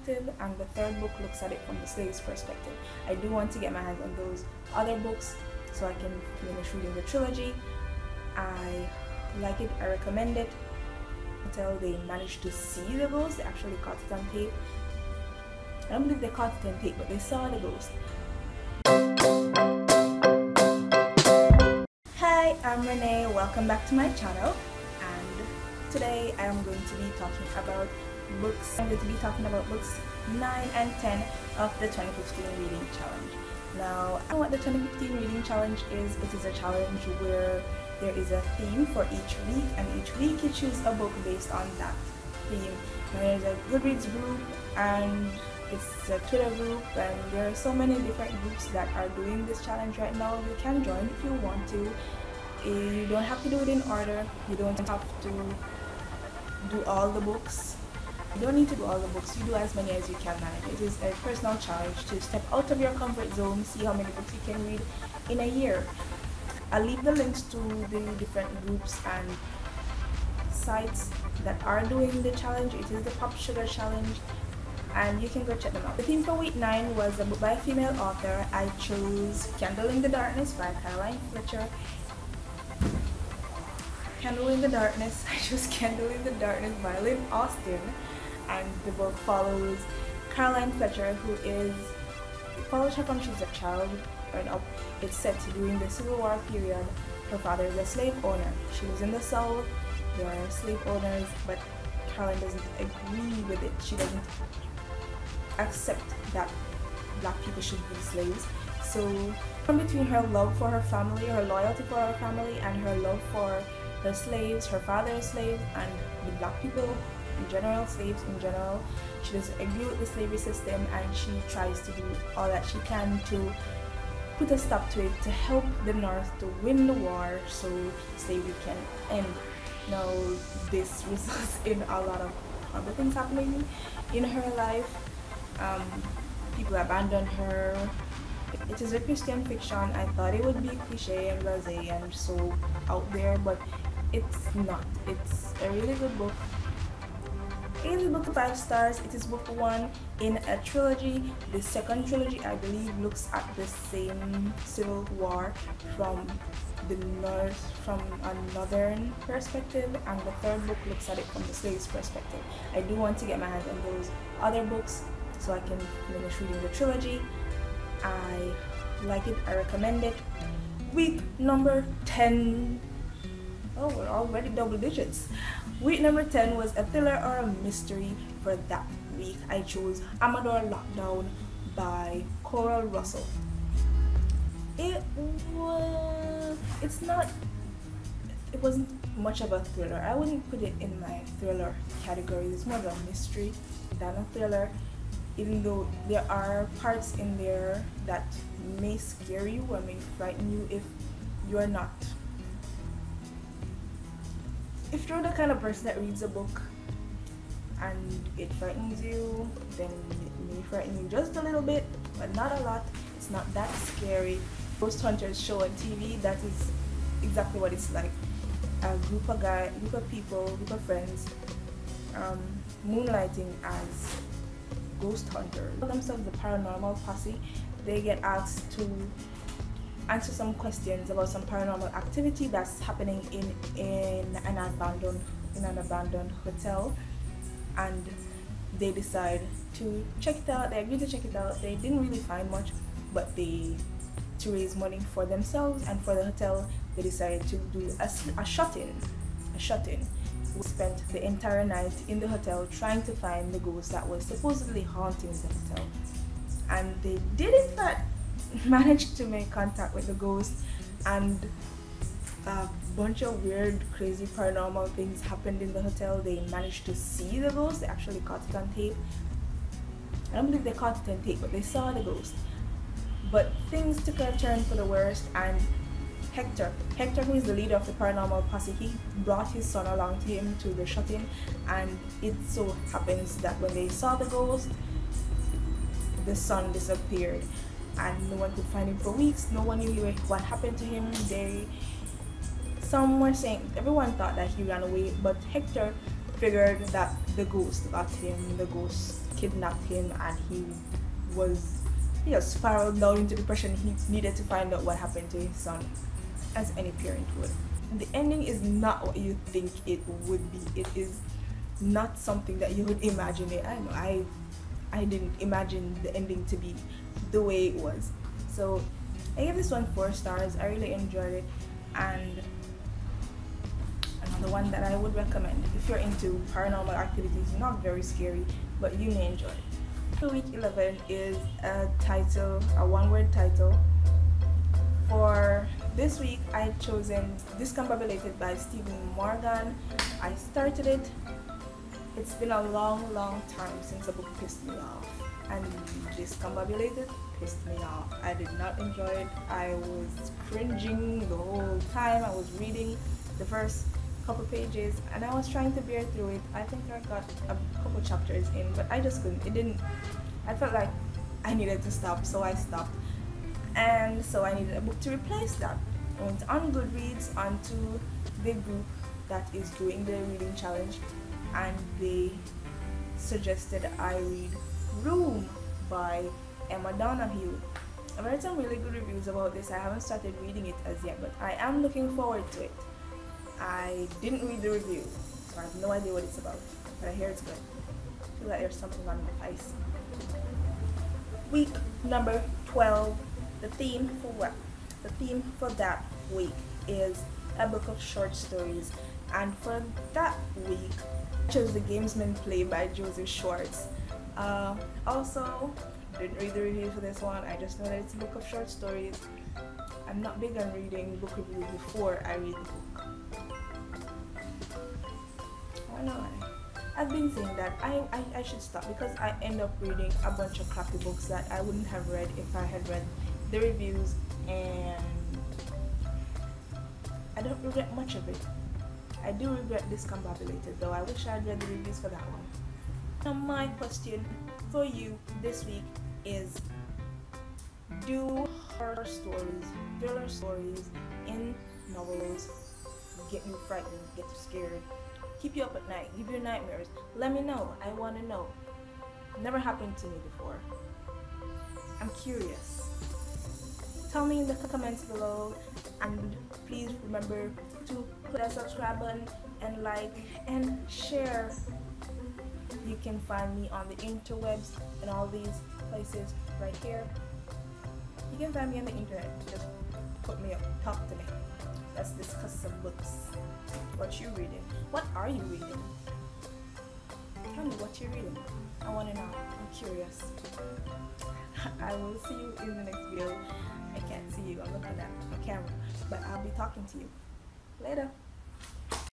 and the third book looks at it from the slave's perspective. I do want to get my hands on those other books so I can finish reading the trilogy. I like it, I recommend it. Until they managed to see the ghost, they actually caught it on tape. I don't believe they caught it on tape, but they saw the ghost. Hi, I'm Renee, welcome back to my channel, and today I am going to be talking about books. I'm going to be talking about books 9 and 10 of the 2015 reading challenge. Now, I know what the 2015 reading challenge is. It is a challenge where there is a theme for each week, and each week you choose a book based on that theme. Now, there's a GoodReads group, and it's a Twitter group, and there are so many different groups that are doing this challenge right now. You can join if you want to. You don't have to do it in order. You don't have to do all the books. You don't need to do all the books. You do as many as you can manage. It is a personal challenge to step out of your comfort zone, see how many books you can read in a year. I'll leave the links to the different groups and sites that are doing the challenge. It is the Pop Sugar Challenge, and you can go check them out. The theme for week 9 was a book by a female author. I chose Candle in the Darkness by Caroline Fletcher. Candle in the Darkness. I chose Candle in the Darkness by Lynn Austin, and the book follows Caroline Fletcher, who is, it follows her from she's a child growing up. It's set during the Civil War period. Her father is a slave owner. She lives in the South. There are slave owners, but Caroline doesn't agree with it. She doesn't accept that black people should be slaves. So from between her love for her family, her loyalty for her family, and her love for her slaves, her father's slaves, and the black people in general, slaves in general, she doesn't agree with the slavery system, and she tries to do all that she can to put a stop to it, to help the North to win the war so slavery can end. Now, this results in a lot of horrible things happening in her life. People abandon her. It is a Christian fiction. I thought it would be cliche and blasé and so out there, but it's not. It's a really good book. It is a book of 5 stars. It is book 1 in a trilogy. The second trilogy, I believe, looks at the same Civil War from the North, from a Northern perspective, and the third book looks at it from the slave's perspective. I do want to get my hands on those other books so I can finish reading the trilogy. I like it, I recommend it. Week number 10. Oh, we're already double digits. Week number 10 was a thriller or a mystery for that week. I chose Amador Lockdown by Coral Russell. It wasn't much of a thriller. I wouldn't put it in my thriller category. It's more of a mystery than a thriller, even though there are parts in there that may scare you or may frighten you if you're not. If you're the kind of person that reads a book and it frightens you, then it may frighten you just a little bit, but not a lot. It's not that scary. Ghost Hunters show on TV, that is exactly what it's like. A group of people, group of friends, moonlighting as ghost hunters. They call themselves the Paranormal Posse. They get asked to answer some questions about some paranormal activity that's happening in an abandoned hotel, and they decide to check it out. They agree to check it out. They didn't really find much, but to raise money for themselves and for the hotel, they decided to do a shut-in. We spent the entire night in the hotel trying to find the ghost that was supposedly haunting the hotel, and they did in fact managed to make contact with the ghost, and a bunch of weird, crazy paranormal things happened in the hotel. They managed to see the ghost. They actually caught it on tape. I don't believe they caught it on tape, but they saw the ghost. But things took a turn for the worst, and Hector, who is the leader of the Paranormal Posse, he brought his son along to him to the shut-in, and it so happens that when they saw the ghost, the son disappeared, and no one could find him for weeks. No one knew what happened to him. Some were saying, everyone thought that he ran away, but Hector figured that the ghost got him, the ghost kidnapped him and he was, spiraled down into depression. He needed to find out what happened to his son, as any parent would. The ending is not what you think it would be. It is not something that you would imagine it. I know I didn't imagine the ending to be the way it was. So I gave this one 4 stars. I really enjoyed it, and another one that I would recommend if you're into paranormal activities, not very scary, but you may enjoy it. So week 11 is a one-word title. For this week, I chosen Discombobulated by Stephen Morgan. I started it. It's been a long time since a book pissed me off, and Discombobulated pissed me off. I did not enjoy it. I was cringing the whole time. I was reading the first couple pages and I was trying to bear through it. I think I got a couple chapters in, but I just couldn't. I felt like I needed to stop, so I stopped. And so I needed a book to replace that. I went on GoodReads onto the group that is doing the reading challenge, and they suggested I read Room by Amador. I've heard some really good reviews about this. I haven't started reading it as yet, but I am looking forward to it. I didn't read the review, so I have no idea what it's about, but I hear it's good. I feel like there's something on my face. Week number 12. The theme for that week is a book of short stories, and for that week I chose The Gamesman Play by Joseph Schwartz. Also, didn't read the review for this one. I just know that it's a book of short stories. I'm not big on reading book reviews before I read the book. I know I've been saying that I should stop, because I end up reading a bunch of crappy books that I wouldn't have read if I had read the reviews, and I don't regret much of it. I do regret Discombobulated though. I wish I had read the reviews for that one. Now my question for you this week is, do horror stories, thriller stories in novels get you frightened, get you scared, keep you up at night, give you nightmares? Let me know. I want to know. Never happened to me before. I'm curious. Tell me in the comments below, and please remember to put a subscribe button and like and share. You can find me on the interwebs and all these places right here. You can find me on the internet. Just put me up, talk to me. Let's discuss some books. What you reading? What are you reading? Tell me what you're reading. I want to know. I'm curious. I will see you in the next video. I can't see you. I'm looking at my camera, but I'll be talking to you later.